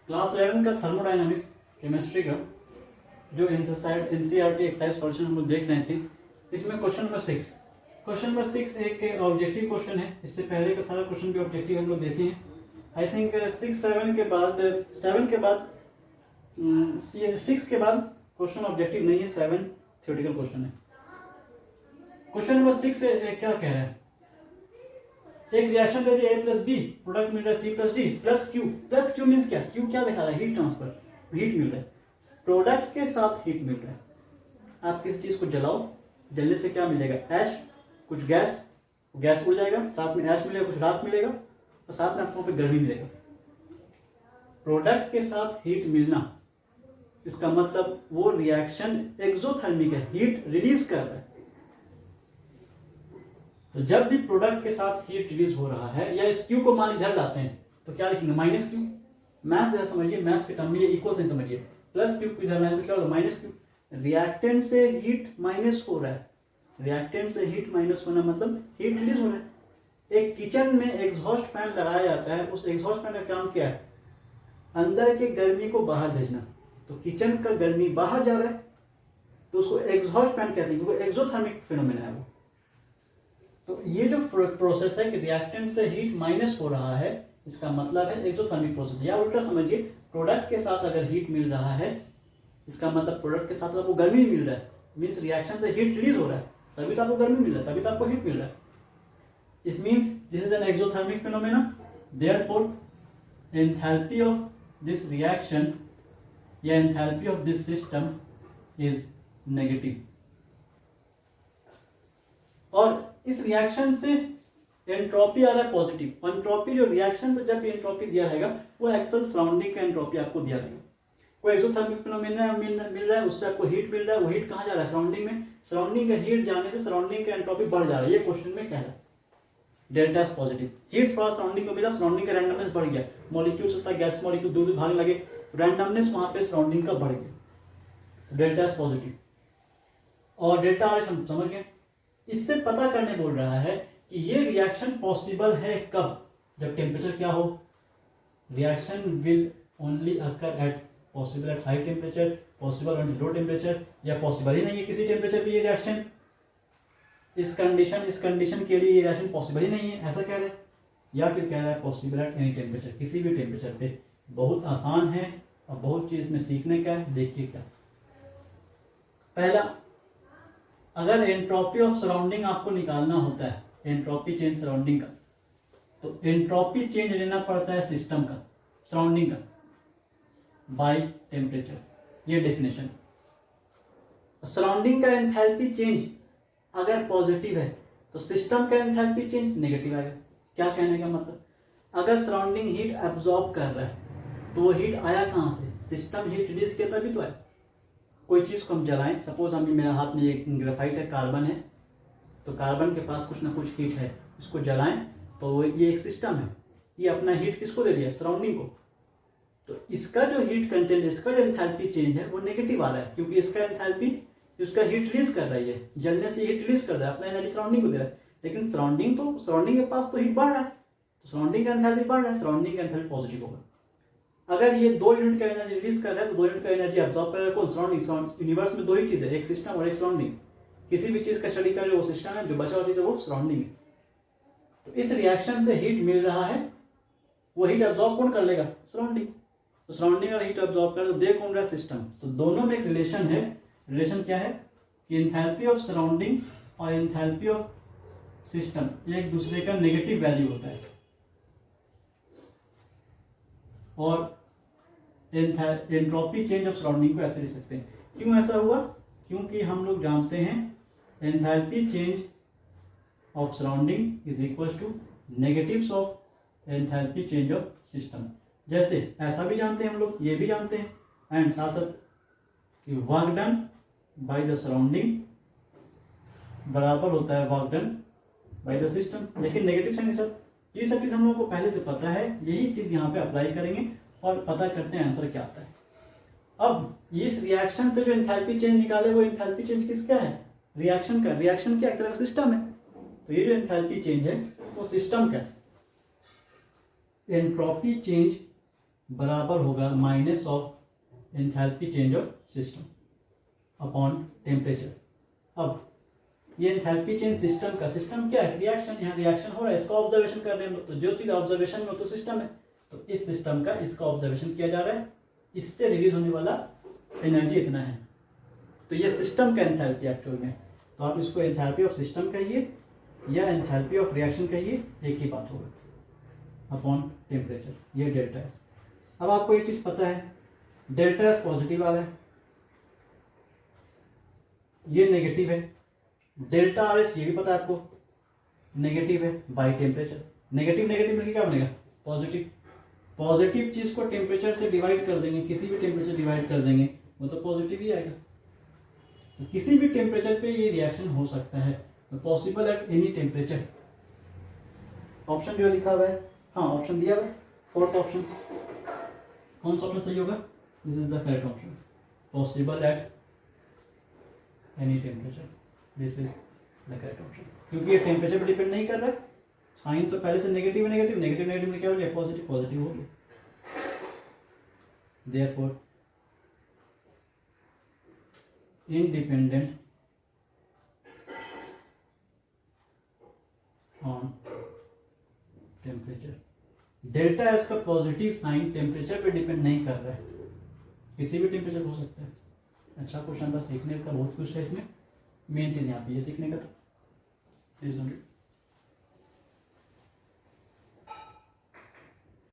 Class 11 का thermodynamics chemistry का जो एनसीईआरटी एक्सरसाइज सॉल्यूशन हम लोग देख रहे थे, इसमें क्वेश्चन नंबर 6 एक ऑब्जेक्टिव क्वेश्चन है। इससे पहले का सारा क्वेश्चन भी ऑब्जेक्टिव हम लोग देखे हैं। आई थिंक 7 के बाद क्वेश्चन ऑब्जेक्टिव नहीं है, 7 थ्योरेटिकल क्वेश्चन है। क्वेश्चन नंबर 6 क्या कह रहा है, एक रिएक्शन दे दी A प्लस बी, प्रोडक्ट मिल रहा है C plus D plus Q. Plus Q means क्या, क्यू क्या दिखा रहा है, हीट ट्रांसफर, हीट मिल रहा है, प्रोडक्ट के साथ हीट मिल रहा है। आप किसी चीज को जलाओ, जलने से क्या मिलेगा, ऐश, कुछ गैस, गैस उड़ जाएगा, साथ में ऐश मिलेगा, कुछ राख मिलेगा और साथ में आपको पे गर्मी मिलेगा। प्रोडक्ट के साथ हीट मिलना, इसका मतलब वो रिएक्शन एक्सोथर्मिक है, हीट रिलीज कर रहा है। तो जब भी प्रोडक्ट के साथ हीट रिलीज हो रहा है, या इस क्यू को मान इधर लाते हैं तो क्या लिखेंगे, माइनस क्यू। मैथ जैसा समझिए, मैथ के टर्म में ये इक्वल साइन समझिए, प्लस क्यू इधर लाए तो क्या होगा, माइनस क्यू। रिएक्टेंट से हीट माइनस हो रहा है, रिएक्टेंट से हीट माइनस होना मतलब हीट रिलीज हो रहा है। एक किचन में एग्जॉस्ट फैन लगाया जाता है, उस एग्जॉस्ट फैन का काम क्या है, अंदर के गर्मी को बाहर भेजना। तो किचन का गर्मी बाहर जा रहा है तो उसको एग्जॉस्ट फैन कहते हैं, क्योंकि एक्सोथर्मिक फिनोमेना है वो। तो ये जो प्रोसेस है कि रिएक्टेंट से हीट माइनस हो रहा है, इसका मतलब है एक्सोथर्मिक प्रोसेस। या उल्टा समझिए, प्रोडक्ट के साथ अगर हीट मिल रहा है, इसका मतलब प्रोडक्ट के साथ आपको गर्मी मिल रहा है, मीन्स रिएक्शन से हीट रिलीज हो रहा है, तभी तो आपको गर्मी मिल रहा है, तभी तो आपको हीट मिल रहा है। It means this is an exothermic phenomena, therefore enthalpy of this reaction या enthalpy of this system is negative. और इस रिएक्शन से एंट्रोपी आ रहा है पॉजिटिव। एंट्रोपी जो रिएक्शन से जब एंट्रोपी दिया रहेगा वो एक्चुअल सराउंडिंग का एंट्रोपी आपको दिया रहेगा। कोई एक्सोथर्मिक फिनोमेना मिल रहा है, उससे आपको हीट मिल रहा है, वो हीट कहाँ जा रहा है, सराउंडिंग में। सराउंडिंग का हीट जाने से सराउंडिंग का एंट्रोपी बढ़ जा रहा है, ये क्वेश्चन में कह रहा है। डेल्टा एस पॉजिटिव, हीट थोड़ा सराउंडिंग को मिला, सराउंडिंग का रैंडमनेस बढ़ गया, मॉलिक्यूल से गैस मॉलिक्यूल दूर दूर भागने लगे, रैंडमनेस वहां पे सराउंडिंग का बढ़ गया, डेल्टा एस पॉजिटिव। और डेल्टा आर समझ गए। इससे पता करने बोल रहा है कि ये रिएक्शन पॉसिबल है कब, जब टेम्परेचर क्या हो, reaction will only occur at possible at high temperature, possible at low temperature, या पॉसिबल ही नहीं है किसी टेम्परेचर पे ये रिएक्शन। इस कंडीशन के लिए ये रिएक्शन पॉसिबल ही नहीं है, ऐसा कह रहे हैं। या फिर कह रहा है पॉसिबल एट एनी टेम्परेचर, किसी भी टेम्परेचर पे। बहुत आसान है और बहुत चीज में सीखने का है। देखिए क्या, पहला, अगर एंट्रोपी ऑफ सराउंडिंग आपको निकालना होता है, एंट्रोपी चेंज सराउंडिंग का, तो एंट्रोपी चेंज लेना पड़ता है सिस्टम का, सराउंडिंग का, बाय टेम्परेचर, ये डेफिनेशन। सराउंडिंग का एंथैल्पी चेंज अगर पॉजिटिव है तो सिस्टम का एंथैल्पी चेंज नेगेटिव आएगा। क्या कहने का मतलब, अगर सराउंडिंग हीट एब्जॉर्ब कर रहा है तो वो हीट आया कहां से, सिस्टम हीट रिलीज किया तभी तो आया। कोई चीज को हम जलाएं, सपोज हम मेरे हाथ में एक ग्रेफाइट है, कार्बन है, तो कार्बन के पास कुछ ना कुछ हीट है, इसको जलाएं तो ये एक सिस्टम है, ये अपना हीट किसको दे दिया, सराउंडिंग को। तो इसका जो हीट कंटेंट, इसका जो एंथैल्पी चेंज है वो नेगेटिव आ रहा है, क्योंकि इसका एंथैल्पी, उसका हीट रिलीज कर रहा है, जलने से हीट रिलीज कर रहा है, अपना एनर्जी सराउंडिंग को दे रहा है। लेकिन सराउंडिंग के पास तो हीट बढ़ रहा है, तो सराउंडिंग का एंथैल्पी बढ़ रहा है, सराउंडिंग का एंथैल्पी पॉजिटिव होगा। अगर ये 2 यूनिट का एनर्जी रिलीज कर रहा है तो 2 यूनिट का एनर्जी एब्जॉर्ब कर रहा है कौन, सराउंडिंग। यूनिवर्स में 2 ही चीज है, एक सिस्टम और एक सराउंडिंग। किसी भी चीज का स्टडी कर रहे हो वो सिस्टम है, जो बचा हुआ चीज है वो सराउंडिंग है। तो इस रिएक्शन से हीट मिल रहा है, वो हीट एब्जॉर्ब कौन कर लेगा, सराउंडिंग। तो सराउंडिंग और हीट एब्जॉर्ब कर, तो दे कौन रहा है, सिस्टम। तो दोनों में एक रिलेशन है। रिलेशन क्या है कि एंथैल्पी ऑफ सराउंडिंग और एंथैल्पी ऑफ सिस्टम एक दूसरे का नेगेटिव वैल्यू होता है। और एंट्रोपी चेंज ऑफ सराउंडिंग को ऐसे लिख सकते हैं। क्यों ऐसा हुआ, क्योंकि हम लोग जानते हैं enthalpy change of surrounding is equal to negatives of enthalpy change of system. जैसे ऐसा भी जानते हैं हम लोग, ये भी जानते हैं, एंड साथ साथ कि work done by the surrounding बराबर होता है work done by the system. लेकिन नेगेटिव साइन के साथ, ये सब चीज हम लोग को पहले से पता है, यही चीज यहाँ पे अप्लाई करेंगे और पता करते हैं आंसर क्या आता है। अब इस रिएक्शन से जो एंथैल्पी चेंज निकाले, वो एंथैल्पी चेंज किसका है, रिएक्शन का। रिएक्शन क्या, एक तरह का सिस्टम है, तो ये जो एंथैल्पी चेंज है वो सिस्टम का। एंट्रोपी चेंज बराबर होगा minus of enthalpy change of system upon temperature. अब ये एंथैल्पी चेंज सिस्टम का, सिस्टम क्या है, रिएक्शन, यहाँ रिएक्शन हो रहा है, इसका ऑब्जर्वेशन कर रहे हैं हम लोग, तो जो चीज ऑब्जर्वेशन में हो तो सिस्टम है, तो इस सिस्टम का इसका ऑब्जर्वेशन किया जा रहा है, इससे रिलीज होने वाला एनर्जी इतना है, तो ये सिस्टम का एंथैल्पी एक्चुअल में, तो आप इसको एंथैल्पी ऑफ सिस्टम कहिए या एंथैल्पी ऑफ रिएक्शन कहिए, एक ही बात होगा अपॉन टेम्परेचर, ये डेल्टा एस। अब आपको एक चीज पता है, डेल्टा एस पॉजिटिव वाला है, ये नेगेटिव है, डेल्टा आर एच ये भी पता है आपको नेगेटिव है बाय टेम्परेचर, नेगेटिव नेगेटिव मिलकर क्या बनेगा, पॉजिटिव, पॉजिटिव चीज को टेम्परेचर से डिवाइड कर देंगे, किसी भी टेम्परेचर डिवाइड कर देंगे वो तो पॉजिटिव ही आएगा, तो किसी भी टेम्परेचर पे ये रिएक्शन हो सकता है, तो possible at any temperature. Option जो लिखा हुआ है, हाँ ऑप्शन दिया हुआ है, फोर्थ ऑप्शन, कौन सा ऑप्शन सही होगा, this is the correct option, possible at any temperature, this is the correct option, क्योंकि ये टेम्परेचर पर डिपेंड नहीं कर रहा है, साइन तो पहले से नेगेटिव नेगेटिव नेगेटिव नेगेटिव में क्या हो गया, पॉजिटिव पॉजिटिव हो गया, therefore independent on temperature। Delta S का पॉजिटिव साइन टेम्परेचर पे डिपेंड नहीं कर रहा है, किसी भी टेम्परेचर हो सकता है। अच्छा क्वेश्चन था, सीखने का बहुत कुछ है इसमें, मेन चीज यहाँ पे ये सीखने का था।